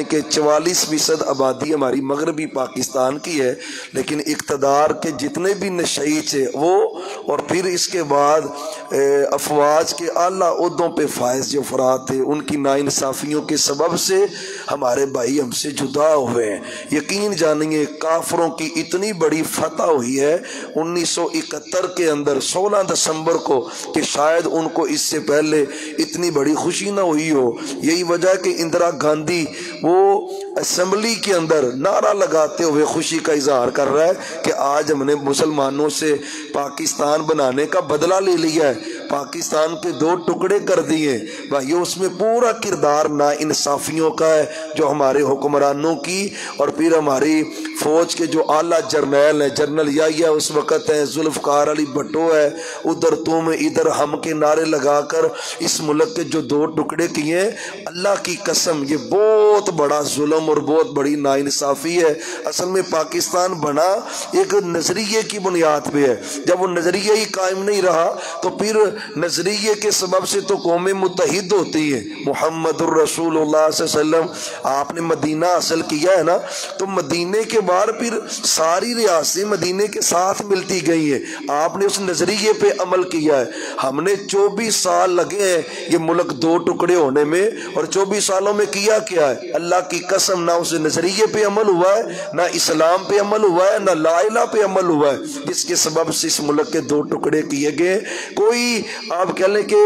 کہ 44% آبادی ہماری مغربی پاکستان کی ہے، لیکن اقتدار کے جتنے بھی نشئی تھے وہ، اور پھر اس کے بعد افواج کے اعلیٰ عہدوں پہ فائز جو افراد تھے، ان کی ناانصافیوں کے سبب سے ہمارے بھائی ہم سے جدا ہوئے ہیں۔ یقین جانیے کافروں کی اتنی بڑی فتح ہوئی ہے 1971 کے اندر 16 دسمبر کو کہ شاید ان کو اس سے پہلے اتنی بڑی خوشی نہ ہوئی ہو۔ یہی وجہ ہے کہ اندرا گاندھی وہ اسمبلی کے اندر نعرہ لگاتے ہوئے خوشی کا اظہار کر رہا ہے کہ آج ہم نے مسلمانوں سے پاکستان بنانے کا بدلہ لے لیا ہے، پاکستان کے 2 ٹکڑے کر دیے۔ بھائی اس میں پورا کردار ناانصافیوں کا ہے جو ہمارے حکمرانوں کی، اور پھر ہماری فوج کے جو اعلیٰ جرنیل ہیں، جنرل یحییٰ اس وقت ہیں، ذوالفقار علی بھٹو ہے، ادھر تم ادھر ہم کے نعرے لگا کر اس ملک کے جو 2 ٹکڑے کیے ہیں، اللہ کی قسم یہ بہت بڑا ظلم اور بہت بڑی ناانصافی ہے۔ اصل میں پاکستان بنا ایک نظریے کی بنیاد پہ ہے، جب وہ نظریہ ہی قائم نہیں رہا تو پھر نظریے کے سبب سے تو قومیں متحد ہوتی ہیں۔ محمد الرسول اللہ صلی اللہ علیہ وسلم آپ نے مدینہ حاصل کیا ہے نا، تو مدینے کے بعد پھر ساری ریاستیں مدینے کے ساتھ ملتی گئی ہیں، آپ نے اس نظریے پہ عمل کیا ہے۔ ہم نے 24 سال لگے ہیں یہ ملک 2 ٹکڑے ہونے میں، اور 24 سالوں میں کیا کیا ہے؟ اللہ کی قسم نہ اس نظریے پہ عمل ہوا ہے، نہ اسلام پہ عمل ہوا ہے، نہ لا الہ پہ عمل ہوا ہے، جس کے سبب سے اس ملک کے 2 ٹکڑے کیے گئے۔ کوئی آپ کہہ لیں کہ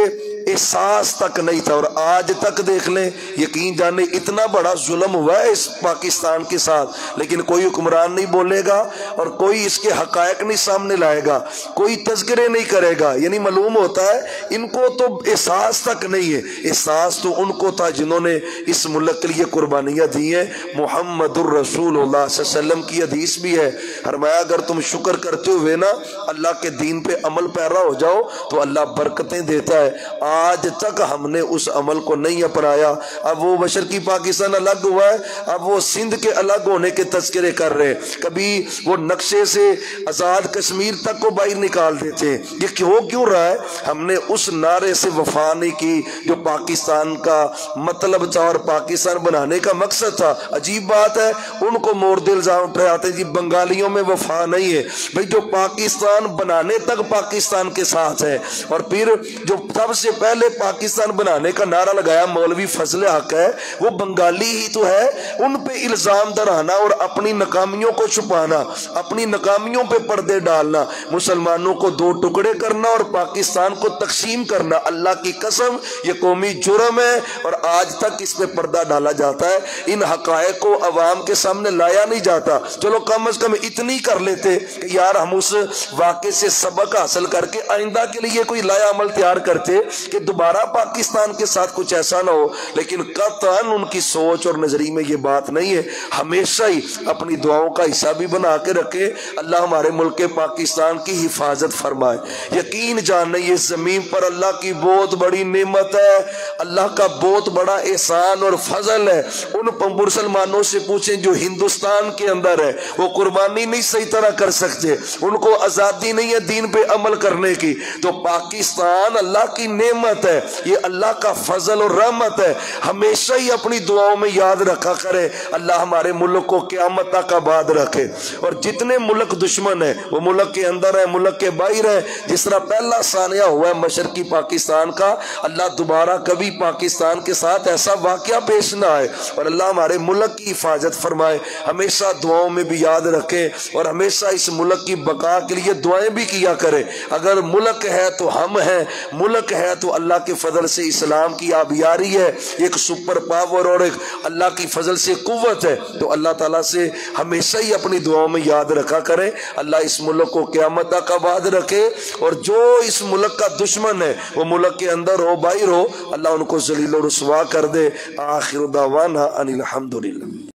احساس تک نہیں تھا، اور آج تک دیکھ لیں یقین جانے اتنا بڑا ظلم ہوا ہے اس پاکستان کے ساتھ، لیکن کوئی حکمران نہیں بولے گا اور کوئی اس کے حقائق نہیں سامنے لائے گا، کوئی تذکرے نہیں کرے گا۔ یعنی معلوم ہوتا ہے ان کو تو احساس تک نہیں ہے، احساس تو ان کو تھا جنہوں نے اس ملک کے لیے قربانیاں دی ہیں۔ محمد الرسول اللہ صلی اللہ علیہ وسلم کی حدیث بھی ہے، فرمایا اگر تم شکر کرتے ہوئے نا اللہ کے دین پہ عمل پیرا ہو جاؤ تو اللہ برکتیں دیتا ہے۔ آج تک ہم نے اس عمل کو نہیں اپنایا۔ اب وہ مشرقی پاکستان الگ ہوا ہے، اب وہ سندھ کے الگ ہونے کے تذکرے کر رہے ہیں، کبھی وہ نقشے سے آزاد کشمیر تک کو باہر نکال دیتے ہیں۔ یہ کیوں رہا ہے؟ ہم نے اس نعرے سے وفا نہیں کی جو پاکستان کا مطلب تھا اور پاکستان بنانے کا مقصد تھا۔ عجیب بات ہے ان کو مورد الزام پہ آتے ہیں جی بنگالیوں میں وفا نہیں ہے۔ بھئی جو پاکستان بنانے تک پاکستان کے ساتھ ہے، اور پھر جو سب سے پہلے پاکستان بنانے کا نعرہ لگایا مولوی فضل حق ہے، وہ بنگالی ہی تو ہے۔ ان پہ الزام درانا اور اپنی ناکامیوں کو چھپانا، اپنی ناکامیوں پہ پردے ڈالنا، مسلمانوں کو 2 ٹکڑے کرنا اور پاکستان کو تقسیم کرنا، اللہ کی قسم یہ قومی جرم ہے، اور آج تک اس پہ پردہ ڈالا جاتا ہے۔ ان حقائق کو عوام کے سامنے لایا نہیں جاتا۔ چلو کم از کم اتنی کر لیتے کہ یار ہم اس واقعے سے سبق حاصل کر کے آئندہ کے لیے کوئی نیا عمل تیار کرتے کہ دوبارہ پاکستان کے ساتھ کچھ ایسا نہ ہو، لیکن قطعاً ان کی سوچ اور نظری میں یہ بات نہیں ہے۔ ہمیشہ ہی اپنی دعاؤں کا حصہ بھی بنا کے رکھے، اللہ ہمارے ملک پاکستان کی حفاظت فرمائے۔ یقین جاننا یہ زمین پر اللہ کی بہت بڑی نعمت ہے، اللہ کا بہت بڑا احسان اور فضل ہے۔ ان مسلمانوں سے پوچھیں جو ہندوستان کے اندر ہے، وہ قربانی نہیں صحیح طرح کر سکتے، ان کو آزادی نہیں ہے دین پہ عمل کرنے کی، تو پاکستان اللہ کی نعمت ہے، یہ اللہ کا فضل اور رحمت ہے۔ ہمیشہ ہی اپنی دعاؤں میں یاد رکھا کرے اللہ ہمارے ملک کو قیامت تک آباد رکھے، اور جتنے ملک دشمن ہیں وہ ملک کے اندر ہے، ملک کے باہر ہے، جس طرح پہلا ثانیہ ہوا ہے مشرقی پاکستان کا، اللہ دوبارہ کبھی پاکستان کے ساتھ ایسا واقعہ پیش نہ آئے، اور اللہ ہمارے ملک کی حفاظت فرمائے۔ ہمیشہ دعاؤں میں بھی یاد رکھیں اور ہمیشہ اس ملک کی بقا کے لیے دعائیں بھی کیا کریں۔ اگر ملک ہے تو ہم ہیں، ملک ہے تو اللہ کے فضل سے اسلام کی آبیاری ہے، ایک سپر پاور اور ایک اللہ کی فضل سے قوت ہے، تو اللہ تعالیٰ سے ہمیشہ ہی اپنی دعاؤں میں یاد رکھا کریں اللہ اس ملک کو قیامت تک آباد رکھے، اور جو اس ملک کا دشمن ہے وہ ملک کے اندر ہو باہر ہو اللہ ان کو ذلیل و رسوا کر دے۔ آخر دعوانا ان الحمدللہ۔